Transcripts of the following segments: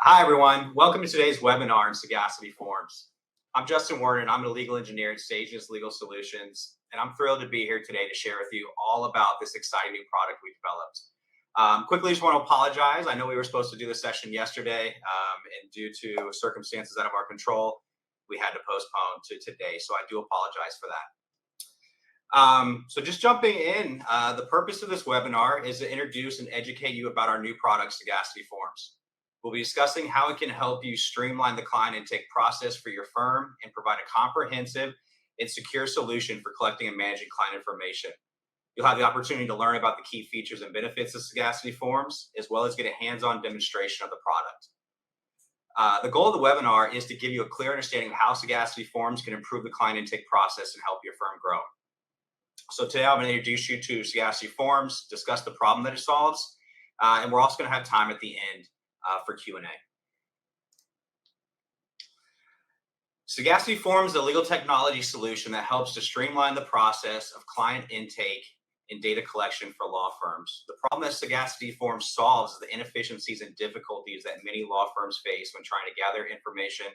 Hi, everyone. Welcome to today's webinar in Sagacity Forms. I'm Justin Warren, and I'm a legal engineer at Stages Legal Solutions, and I'm thrilled to be here today to share with you all about this exciting new product we developed. Quickly, just want to apologize. I know we were supposed to do this session yesterday, and due to circumstances out of our control, we had to postpone to today, so I do apologize for that. So just jumping in, the purpose of this webinar is to introduce and educate you about our new product, Sagacity Forms. We'll be discussing how it can help you streamline the client intake process for your firm and provide a comprehensive and secure solution for collecting and managing client information. You'll have the opportunity to learn about the key features and benefits of Sagacity Forms, as well as get a hands-on demonstration of the product. The goal of the webinar is to give you a clear understanding of how Sagacity Forms can improve the client intake process and help your firm grow. So today I'm going to introduce you to Sagacity Forms, discuss the problem that it solves, and we're also going to have time at the end for Q&A. Sagacity Forms is a legal technology solution that helps to streamline the process of client intake and data collection for law firms. The problem that Sagacity Forms solves is the inefficiencies and difficulties that many law firms face when trying to gather information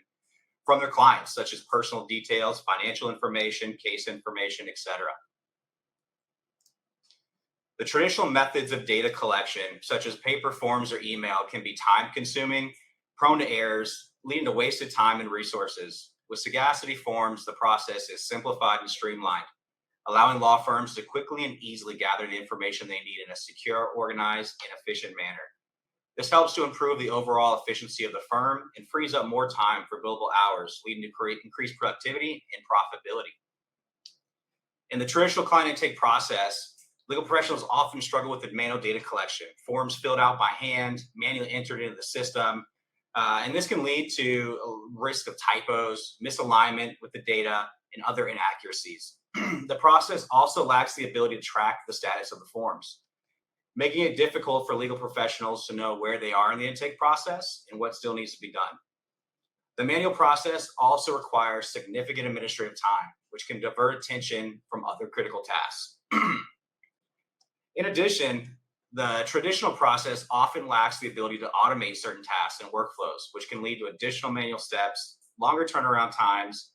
from their clients, such as personal details, financial information, case information, etc. The traditional methods of data collection, such as paper forms or email, can be time-consuming, prone to errors, leading to wasted time and resources. With Sagacity Forms, the process is simplified and streamlined, allowing law firms to quickly and easily gather the information they need in a secure, organized, and efficient manner. This helps to improve the overall efficiency of the firm and frees up more time for billable hours, leading to increased productivity and profitability. In the traditional client intake process, legal professionals often struggle with the manual data collection, forms filled out by hand, manually entered into the system, and this can lead to a risk of typos, misalignment with the data, and other inaccuracies. The process also lacks the ability to track the status of the forms, making it difficult for legal professionals to know where they are in the intake process and what still needs to be done. The manual process also requires significant administrative time, which can divert attention from other critical tasks. In addition, the traditional process often lacks the ability to automate certain tasks and workflows, which can lead to additional manual steps, longer turnaround times,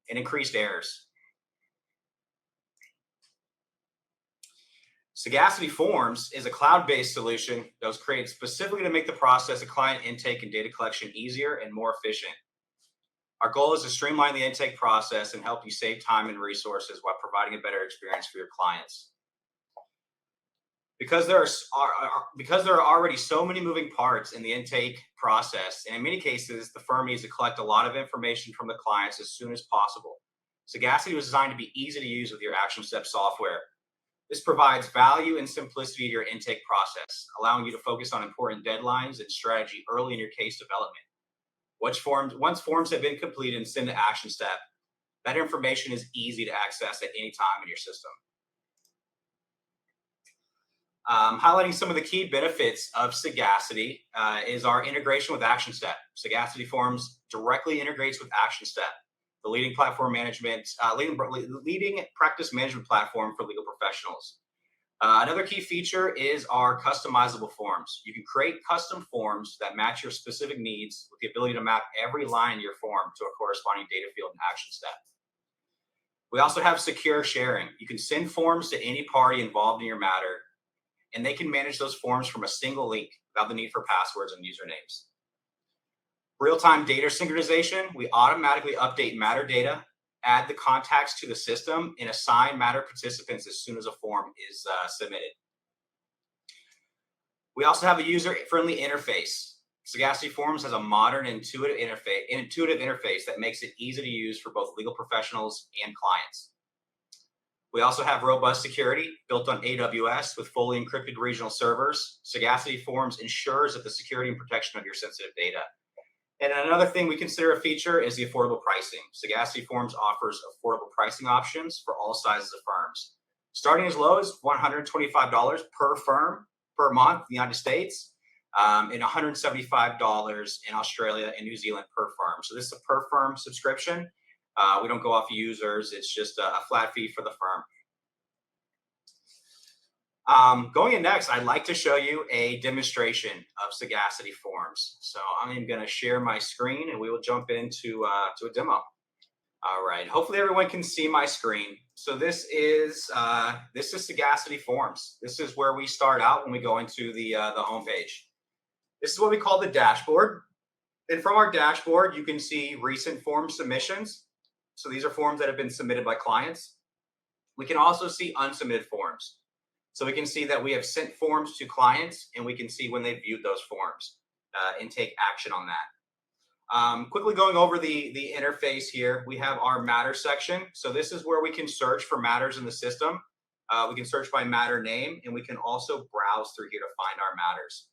and increased errors. Sagacity Forms is a cloud-based solution that was created specifically to make the process of client intake and data collection easier and more efficient. Our goal is to streamline the intake process and help you save time and resources while providing a better experience for your clients. Because there are already so many moving parts in the intake process, and in many cases, the firm needs to collect a lot of information from the clients as soon as possible. Sagacity was designed to be easy to use with your Actionstep software. This provides value and simplicity to your intake process, allowing you to focus on important deadlines and strategy early in your case development. Once forms have been completed and sent to Actionstep, that information is easy to access at any time in your system. Highlighting some of the key benefits of Sagacity is our integration with Actionstep. Sagacity Forms directly integrates with Actionstep, the leading leading practice management platform for legal professionals. Another key feature is our customizable forms. You can create custom forms that match your specific needs with the ability to map every line in your form to a corresponding data field in Actionstep. We also have secure sharing. You can send forms to any party involved in your matter, and they can manage those forms from a single link without the need for passwords and usernames. Real-time data synchronization, we automatically update matter data, add the contacts to the system, and assign matter participants as soon as a form is submitted. We also have a user-friendly interface. Sagacity Forms has a modern, intuitive interface that makes it easy to use for both legal professionals and clients. We also have robust security built on AWS with fully encrypted regional servers. Sagacity Forms ensures that the security and protection of your sensitive data. And another thing we consider a feature is the affordable pricing. Sagacity Forms offers affordable pricing options for all sizes of firms, starting as low as $125 per firm per month in the United States, and $175 in Australia and New Zealand per firm. So this is a per firm subscription. We don't go off users. It's just a flat fee for the firm. Going in next, I'd like to show you a demonstration of Sagacity Forms. So I'm going to share my screen and we will jump into to a demo. All right, hopefully everyone can see my screen. So this is Sagacity Forms. This is where we start out when we go into the home page. This is what we call the dashboard. And from our dashboard, you can see recent form submissions. So these are forms that have been submitted by clients. We can also see unsubmitted forms. So we can see that we have sent forms to clients and we can see when they viewed those forms and take action on that. Quickly going over the interface here, we have our matter section. So this is where we can search for matters in the system. We can search by matter name and we can also browse through here to find our matters.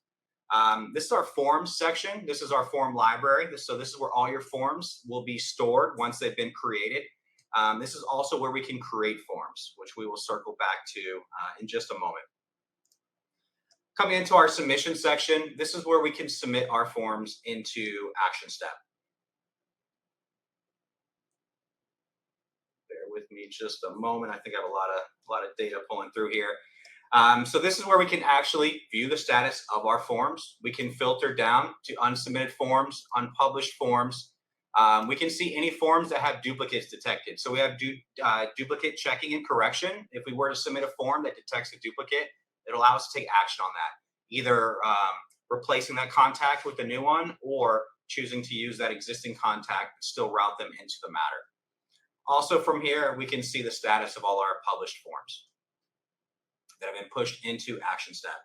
This is our forms section. This is our form library. So this is where all your forms will be stored once they've been created. This is also where we can create forms, which we will circle back to in just a moment. Coming into our submission section, this is where we can submit our forms into Actionstep. Bear with me just a moment. I think I have a lot of data pulling through here. So this is where we can actually view the status of our forms. We can filter down to unsubmitted forms, unpublished forms. We can see any forms that have duplicates detected. So we have duplicate checking and correction. If we were to submit a form that detects a duplicate, it allows us to take action on that, either replacing that contact with a new one or choosing to use that existing contact but still route them into the matter. Also from here, we can see the status of all our published forms that have been pushed into Actionstep.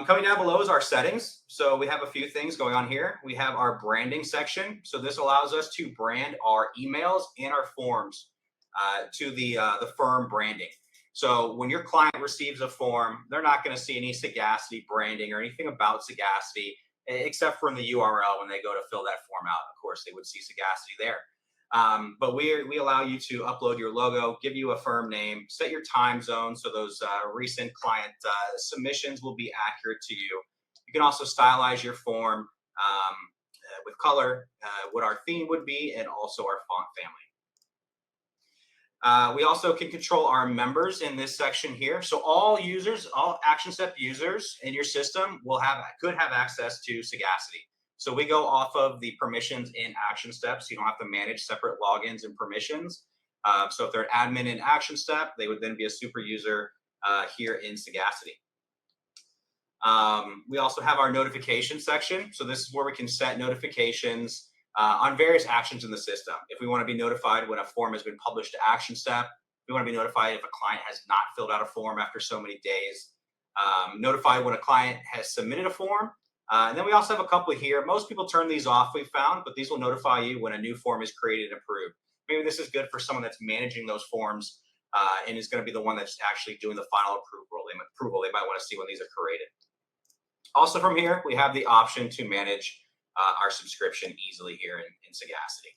Coming down below is our settings. So we have a few things going on here. We have our branding section. So this allows us to brand our emails and our forms to the firm branding. So when your client receives a form, they're not going to see any Sagacity branding or anything about Sagacity, except for in the URL when they go to fill that form out. Of course, they would see Sagacity there. But we allow you to upload your logo, give you a firm name, set your time zone so those recent client submissions will be accurate to you. You can also stylize your form with color, what our theme would be, and also our font family. We also can control our members in this section here. So all users, all Actionstep users in your system could have access to Sagacity. So we go off of the permissions in Actionstep, so you don't have to manage separate logins and permissions. So if they're an admin in Actionstep, they would then be a super user here in Sagacity. We also have our notification section. So this is where we can set notifications on various actions in the system. If we want to be notified when a form has been published to Actionstep, we want to be notified if a client has not filled out a form after so many days, notified when a client has submitted a form. And then we also have a couple here. Most people turn these off, we've found, but these will notify you when a new form is created and approved. Maybe this is good for someone that's managing those forms and is going to be the one that's actually doing the final approval. They might want to see when these are created. Also from here, we have the option to manage our subscription easily here in Sagacity.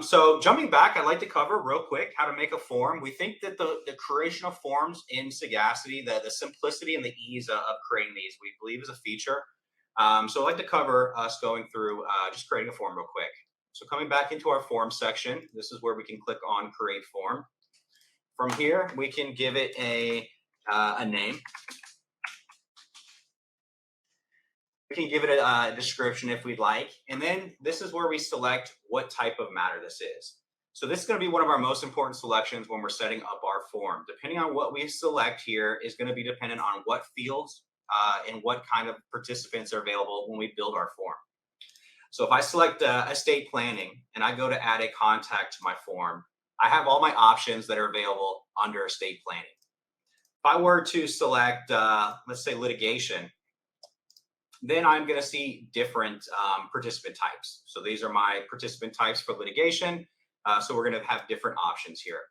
So jumping back, I'd like to cover real quick how to make a form. We think that the creation of forms in Sagacity, the simplicity and the ease of creating these, we believe is a feature. So I'd like to cover us going through just creating a form real quick. So coming back into our form section, this is where we can click on create form. From here, we can give it a name. We can give it a description if we'd like. And then this is where we select what type of matter this is. So this is going to be one of our most important selections when we're setting up our form. Depending on what we select here is going to be dependent on what fields and what kind of participants are available when we build our form. So if I select estate planning and I go to add a contact to my form, I have all my options that are available under estate planning. If I were to select, let's say litigation, then I'm going to see different participant types. So these are my participant types for litigation. So we're going to have different options here.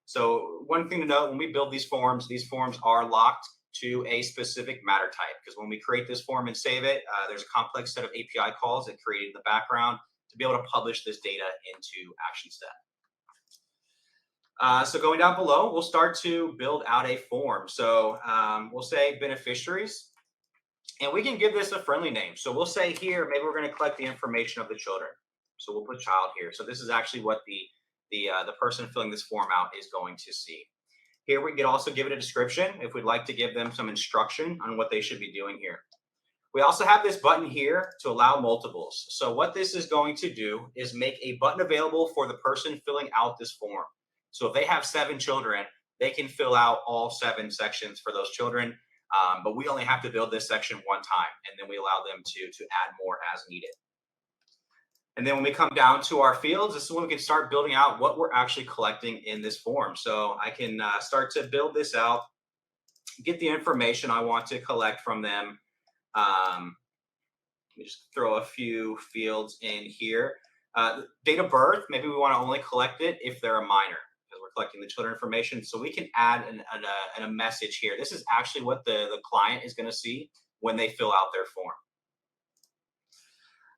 So one thing to note, when we build these forms are locked to a specific matter type, because when we create this form and save it, there's a complex set of API calls that created in the background to be able to publish this data into Actionstep. So going down below, we'll start to build out a form. So we'll say beneficiaries. And we can give this a friendly name. So we'll say here, maybe we're going to collect the information of the children. So we'll put child here. So this is actually what the person filling this form out is going to see. Here we could also give it a description if we'd like to give them some instruction on what they should be doing here. We also have this button here to allow multiples. So what this is going to do is make a button available for the person filling out this form. So if they have 7 children, they can fill out all 7 sections for those children. But we only have to build this section one time, and then we allow them to add more as needed. And then when we come down to our fields, this is when we can start building out what we're actually collecting in this form. So I can start to build this out, get the information I want to collect from them. Let me just throw a few fields in here. Date of birth, maybe we want to only collect it if they're a minor, because we're collecting the children information. So we can add a message here. This is actually what the client is going to see when they fill out their form.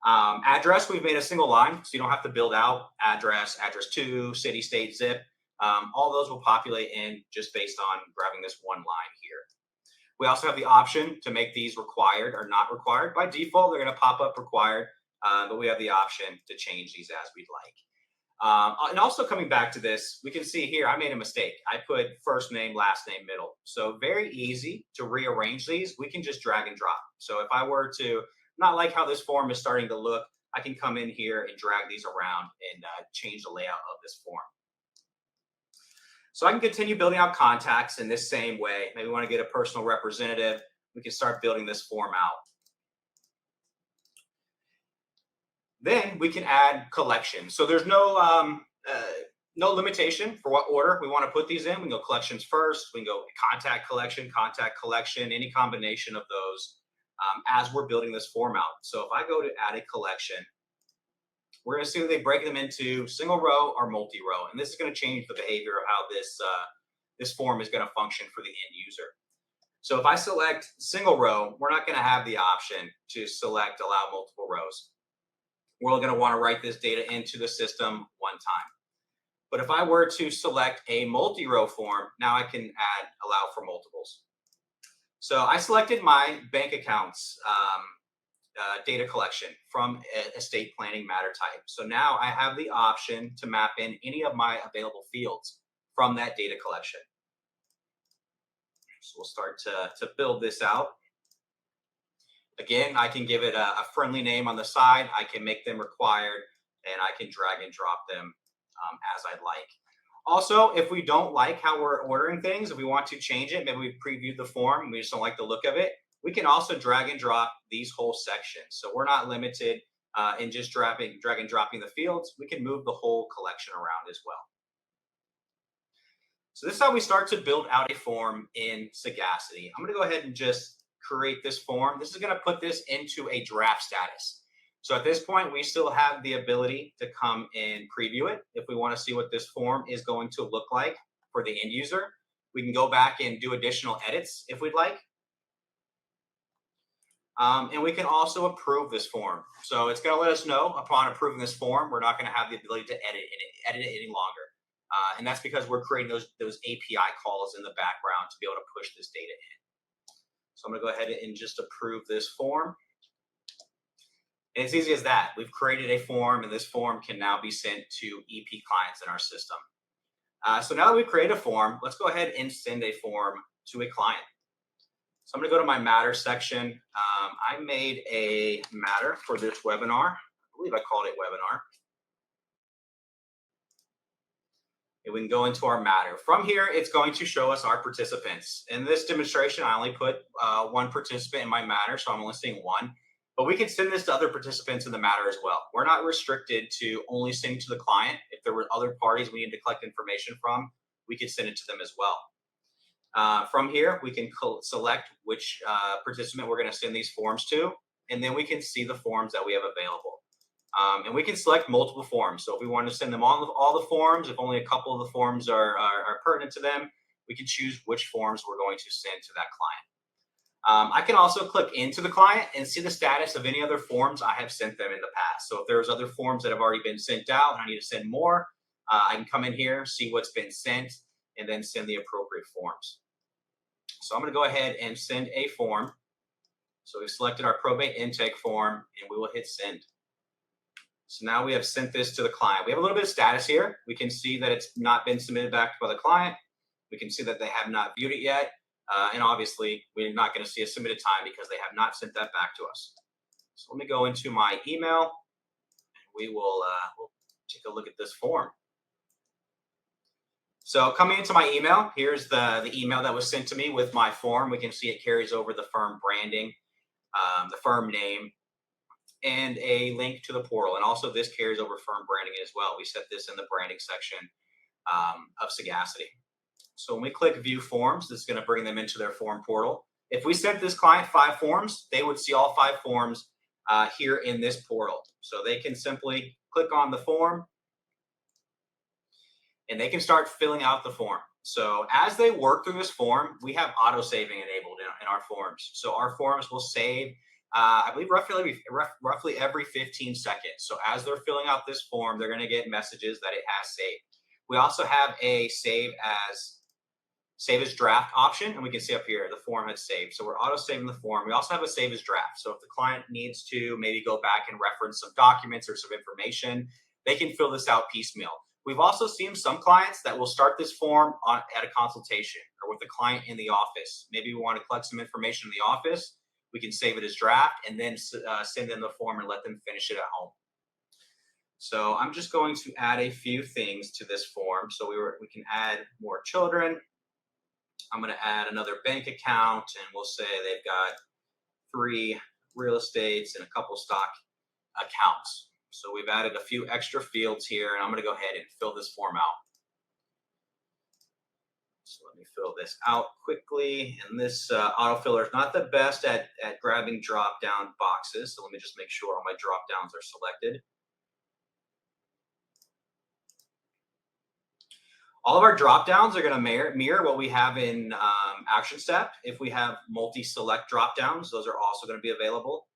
Address, we've made a single line, so you don't have to build out address to, city, state, zip. All those will populate in just based on grabbing this one line here. We also have the option to make these required or not required. By default, they're going to pop up required, but we have the option to change these as we'd like. And also coming back to this, we can see here, I made a mistake. I put first name, last name, middle. So very easy to rearrange these. We can just drag and drop. So if I were to not like how this form is starting to look, I can come in here and drag these around and change the layout of this form. So I can continue building out contacts in this same way. Maybe we want to get a personal representative. We can start building this form out. Then we can add collections. So there's no limitation for what order we want to put these in. We can go collections first. We can go contact collection, any combination of those as we're building this form out. So if I go to add a collection, we're going to see that they break them into single row or multi-row. And this is going to change the behavior of how this form is going to function for the end user. So if I select single row, we're not going to have the option to select allow multiple rows. We're going to want to write this data into the system one time. But if I were to select a multi-row form, now I can add allow for multiples. So I selected my bank accounts data collection from estate planning matter type. So now I have the option to map in any of my available fields from that data collection. So we'll start to build this out. Again, I can give it a friendly name on the side. I can make them required, and I can drag and drop them as I'd like. Also, if we don't like how we're ordering things, if we want to change it, maybe we previewed the form and we just don't like the look of it, we can also drag and drop these whole sections. So we're not limited in just drag and dropping the fields. We can move the whole collection around as well. So this is how we start to build out a form in Sagacity. I'm going to go ahead and just create this form. This is going to put this into a draft status. So at this point, we still have the ability to come and preview it. If we want to see what this form is going to look like for the end user, we can go back and do additional edits if we'd like. And we can also approve this form. So it's going to let us know upon approving this form, we're not going to have the ability to edit it any longer. And that's because we're creating those API calls in the background to be able to push this data in. So I'm going to go ahead and just approve this form. And it's easy as that. We've created a form, and this form can now be sent to EP clients in our system. So now that we've created a form, let's go ahead and send a form to a client. So I'm going to go to my matter section. I made a matter for this webinar. I believe I called it webinar. And we can go into our matter. From here, it's going to show us our participants. In this demonstration, I only put one participant in my matter, so I'm only seeing one. But we can send this to other participants in the matter as well. We're not restricted to only sending to the client. If there were other parties we need to collect information from, we could send it to them as well. From here, we can select which participant we're going to send these forms to, and then we can see the forms that we have available. And we can select multiple forms. So if we want to send them all the forms, if only a couple of the forms are pertinent to them, we can choose which forms we're going to send to that client. I can also click into the client and see the status of any other forms I have sent them in the past. So if there's other forms that have already been sent out and I need to send more, I can come in here, see what's been sent, and then send the appropriate forms. So I'm going to go ahead and send a form. So we've selected our probate intake form, and we will hit send. So now we have sent this to the client. We have a little bit of status here. We can see that it's not been submitted back by the client. We can see that they have not viewed it yet. And obviously, we're not going to see a submitted time because they have not sent that back to us. So let me go into my email, and we'll take a look at this form. So coming into my email, here's the email that was sent to me with my form. We can see it carries over the firm branding, the firm name, and a link to the portal. And also this carries over firm branding as well. We set this in the branding section of Sagacity. So when we click view forms, this is going to bring them into their form portal. If we sent this client 5 forms, they would see all 5 forms here in this portal. So they can simply click on the form and they can start filling out the form. So as they work through this form, we have auto saving enabled in our forms. So our forms will save, I believe, roughly every 15 seconds. So as they're filling out this form, they're going to get messages that it has saved. We also have a save as draft option, and we can see up here the form has saved. So we're auto saving the form. We also have a save as draft. So if the client needs to maybe go back and reference some documents or some information, they can fill this out piecemeal. We've also seen some clients that will start this form at a consultation or with a client in the office. Maybe we want to collect some information in the office. We can save it as draft and then send in the form and let them finish it at home. So I'm just going to add a few things to this form. So we can add more children. I'm going to add another bank account, and we'll say they've got 3 real estates and a couple stock accounts. So we've added a few extra fields here, and I'm going to go ahead and fill this form out. So let me fill this out quickly. And this autofiller is not the best at grabbing drop-down boxes. So let me just make sure all my drop-downs are selected. All of our drop-downs are going to mirror what we have in Actionstep. If we have multi-select drop-downs, those are also going to be available.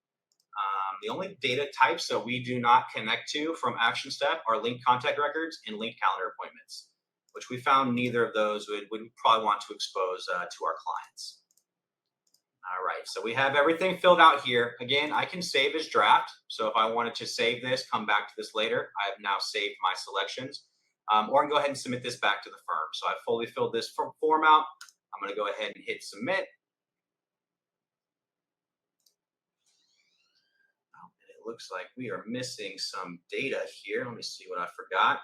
The only data types that we do not connect to from Actionstep are linked contact records and linked calendar appointments, which we found neither of those would probably want to expose to our clients. All right, so we have everything filled out here. Again, I can save as draft. So if I wanted to save this, come back to this later, I have now saved my selections. Or I can go ahead and submit this back to the firm. So I fully filled this form out. I'm going to go ahead and hit submit. It looks like we are missing some data here. Let me see what I forgot.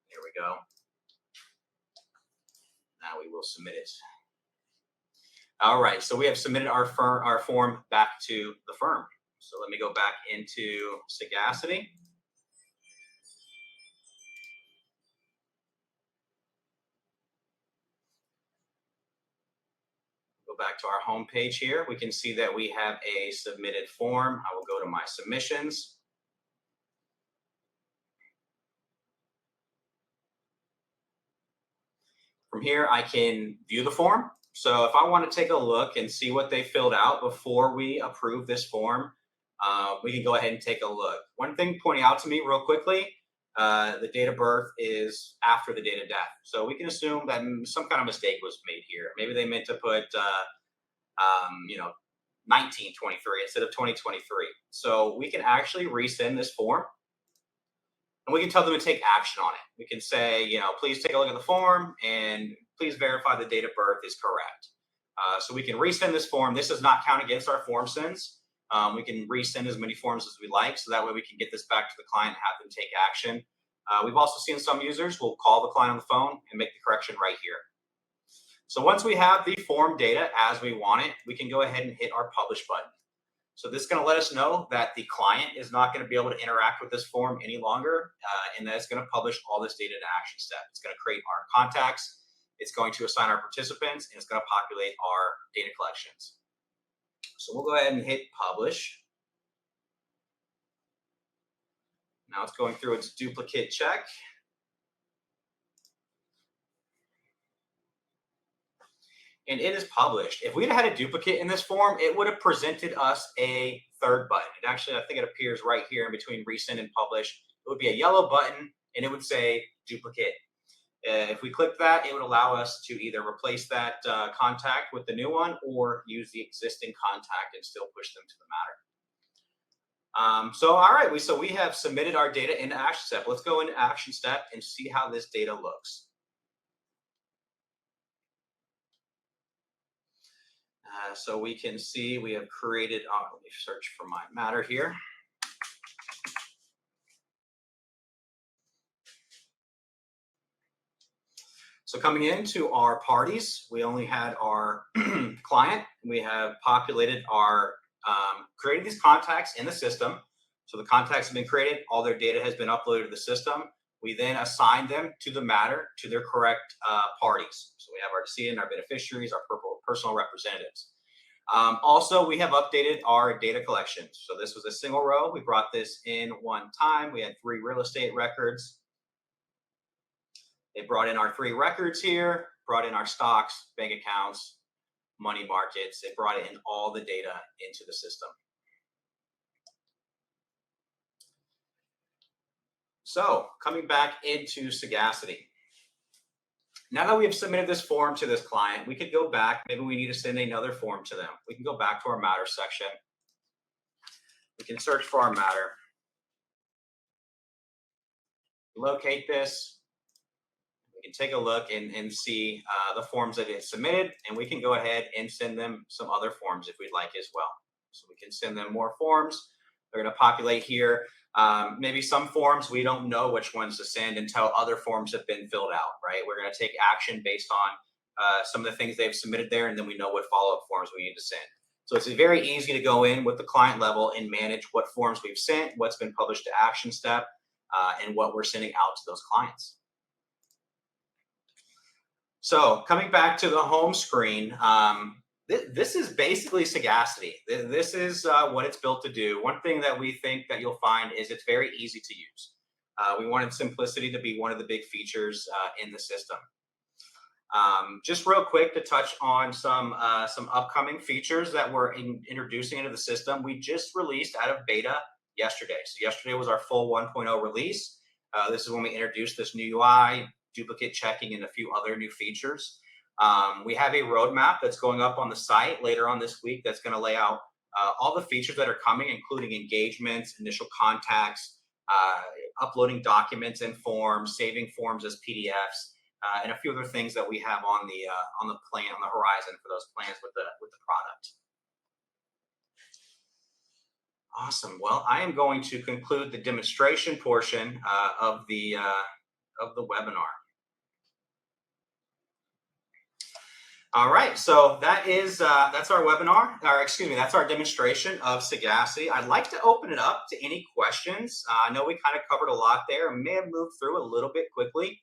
Here we go. Now we will submit it. All right, so we have submitted our form back to the firm. So let me go back into Sagacity. Back to our home page here, we can see that we have a submitted form. I will go to my submissions. From here, I can view the form. So if I want to take a look and see what they filled out before we approve this form, we can go ahead and take a look. One thing pointing out to me real quickly, the date of birth is after the date of death. So we can assume that some kind of mistake was made here. Maybe they meant to put, 1923 instead of 2023. So we can actually resend this form and we can tell them to take action on it. We can say, please take a look at the form and please verify the date of birth is correct. So we can resend this form. This does not count against our form sends. We can resend as many forms as we like, so that way we can get this back to the client and have them take action. We've also seen some users will call the client on the phone and make the correction right here. So once we have the form data as we want it, we can go ahead and hit our publish button. So this is going to let us know that the client is not going to be able to interact with this form any longer, and that it's going to publish all this data to Actionstep. It's going to create our contacts, it's going to assign our participants, and it's going to populate our data collections. So we'll go ahead and hit publish. Now it's going through its duplicate check. And it is published. If we'd had a duplicate in this form, it would have presented us a third button. And actually, I think it appears right here in between resend and publish. It would be a yellow button, and it would say duplicate. If we click that, it would allow us to either replace that contact with the new one or use the existing contact and still push them to the matter. All right, so we have submitted our data into Actionstep. Let's go into Actionstep and see how this data looks. So we can see we have created, let me search for my matter here. So coming into our parties, we only had our client. We have populated our, created these contacts in the system. So the contacts have been created, all their data has been uploaded to the system. We then assign them to the matter to their correct parties. So we have our decedent, our beneficiaries, our personal representatives. Also, we have updated our data collection. So this was a single row. We brought this in one time. We had 3 real estate records. They brought in our 3 records here, brought in our stocks, bank accounts, money markets. They brought in all the data into the system. So coming back into Sagacity. Now that we have submitted this form to this client, we could go back. Maybe we need to send another form to them. We can go back to our matter section. We can search for our matter. Locate this. We can take a look and see the forms that get submitted, and we can go ahead and send them some other forms if we'd like as well. So we can send them more forms. They're going to populate here. Maybe some forms we don't know which ones to send until other forms have been filled out, right? We're going to take action based on some of the things they've submitted there, and then we know what follow-up forms we need to send. So it's very easy to go in with the client level and manage what forms we've sent, what's been published to Actionstep, and what we're sending out to those clients. So coming back to the home screen, this is basically Sagacity. This is what it's built to do. One thing that we think that you'll find is it's very easy to use. We wanted simplicity to be one of the big features in the system. Just real quick to touch on some upcoming features that we're introducing into the system. We just released out of beta yesterday. So yesterday was our full 1.0 release. This is when we introduced this new UI, duplicate checking, and a few other new features. We have a roadmap that's going up on the site later on this week that's going to lay out all the features that are coming, including engagements, initial contacts, uploading documents and forms, saving forms as PDFs, and a few other things that we have on the plan, on the horizon for those plans with the product. Awesome. Well, I am going to conclude the demonstration portion of the webinar. All right, so that's our webinar, or excuse me, that's our demonstration of Sagacity. I'd like to open it up to any questions. I know we kind of covered a lot there and may have moved through a little bit quickly.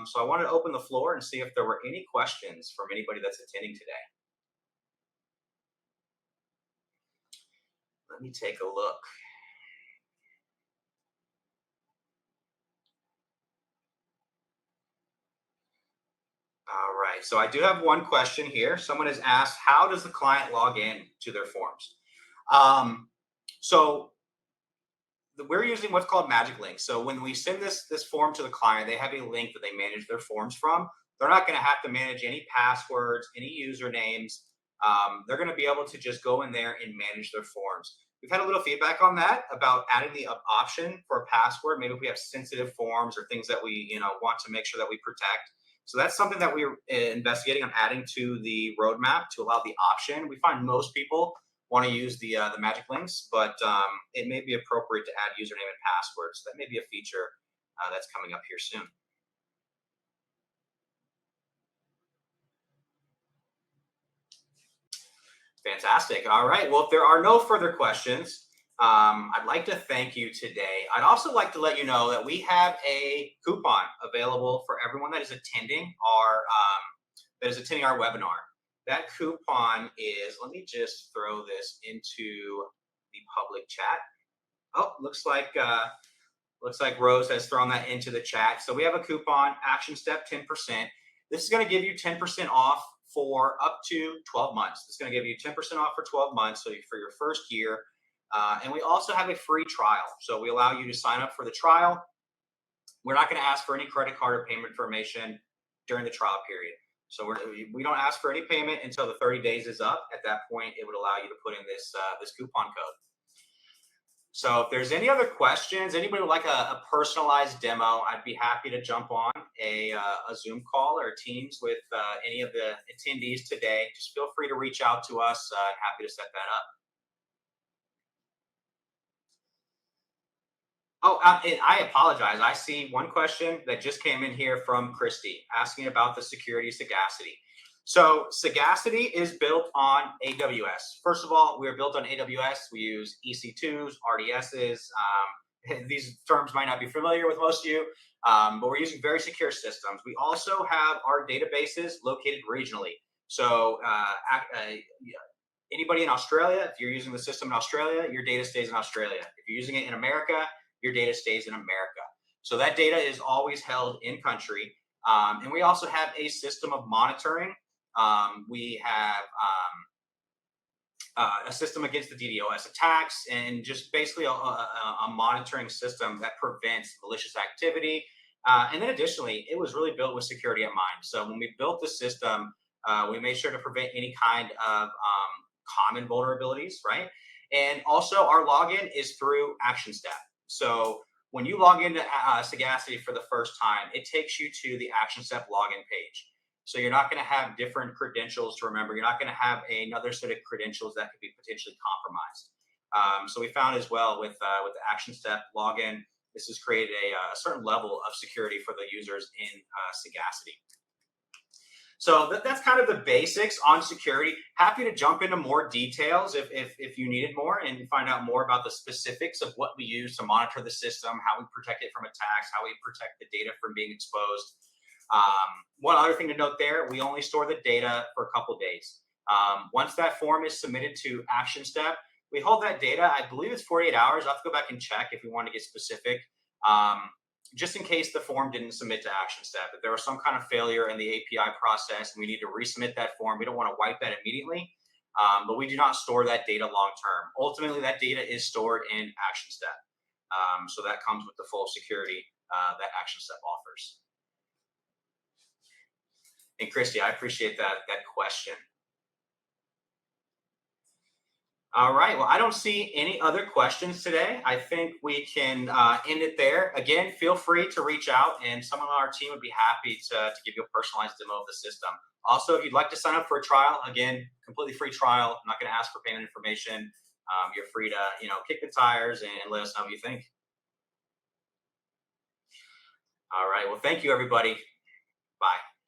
So I wanted to open the floor and see if there were any questions from anybody that's attending today. Let me take a look. All right, so I do have one question here. Someone has asked, how does the client log in to their forms? So we're using what's called magic links. So when we send this form to the client, they have a link that they manage their forms from. They're not going to have to manage any passwords, any usernames. They're going to be able to just go in there and manage their forms. We've had a little feedback on that about adding the option for a password. Maybe if we have sensitive forms or things that we want to make sure that we protect. So that's something that we're investigating on adding to the roadmap to allow the option. We find most people want to use the magic links, but it may be appropriate to add username and passwords. That may be a feature that's coming up here soon. Fantastic. All right. Well, if there are no further questions, I'd like to thank you today. I'd also like to let you know that we have a coupon available for everyone that is attending our webinar. That coupon is, let me just throw this into the public chat. Oh, looks like Rose has thrown that into the chat. So we have a coupon, Actionstep 10%. This is going to give you 10% off for up to 12 months. It's going to give you 10% off for 12 months, so for your first year. And we also have a free trial. So we allow you to sign up for the trial. We're not going to ask for any credit card or payment information during the trial period. So we don't ask for any payment until the 30 days is up. At that point, it would allow you to put in this coupon code. So if there's any other questions, anybody would like a personalized demo, I'd be happy to jump on a Zoom call or Teams with any of the attendees today. Just feel free to reach out to us. Happy to set that up. Oh, and I apologize. I see one question that just came in here from Christy asking about the security Sagacity. So Sagacity is built on AWS. First of all, we're built on AWS. We use EC2s, RDSs. These terms might not be familiar with most of you, but we're using very secure systems. We also have our databases located regionally. So anybody in Australia, if you're using the system in Australia, your data stays in Australia. If you're using it in America, your data stays in America. So that data is always held in country. And we also have a system of monitoring. We have a system against the DDoS attacks and just basically a monitoring system that prevents malicious activity. And then additionally, it was really built with security in mind. So when we built the system, we made sure to prevent any kind of common vulnerabilities, right? And also our login is through Actionstep. So when you log into Sagacity for the first time, it takes you to the Actionstep login page. So you're not going to have different credentials to remember. You're not going to have another set of credentials that could be potentially compromised. So we found as well with the Actionstep login, this has created a certain level of security for the users in Sagacity. So that's kind of the basics on security. Happy to jump into more details if you needed more and find out more about the specifics of what we use to monitor the system, how we protect it from attacks, how we protect the data from being exposed. One other thing to note there, we only store the data for a couple days. Once that form is submitted to Actionstep, we hold that data, I believe it's 48 hours. I'll have to go back and check if we want to get specific. Just in case the form didn't submit to Actionstep. If there was some kind of failure in the API process and we need to resubmit that form, we don't want to wipe that immediately, but we do not store that data long term. Ultimately, that data is stored in Actionstep. So that comes with the full security that Actionstep offers. And Christy, I appreciate that question. All right. Well, I don't see any other questions today. I think we can end it there. Again, feel free to reach out, and someone on our team would be happy to give you a personalized demo of the system. Also, if you'd like to sign up for a trial, again, completely free trial. I'm not going to ask for payment information. You're free to, kick the tires and let us know what you think. All right. Well, thank you, everybody. Bye.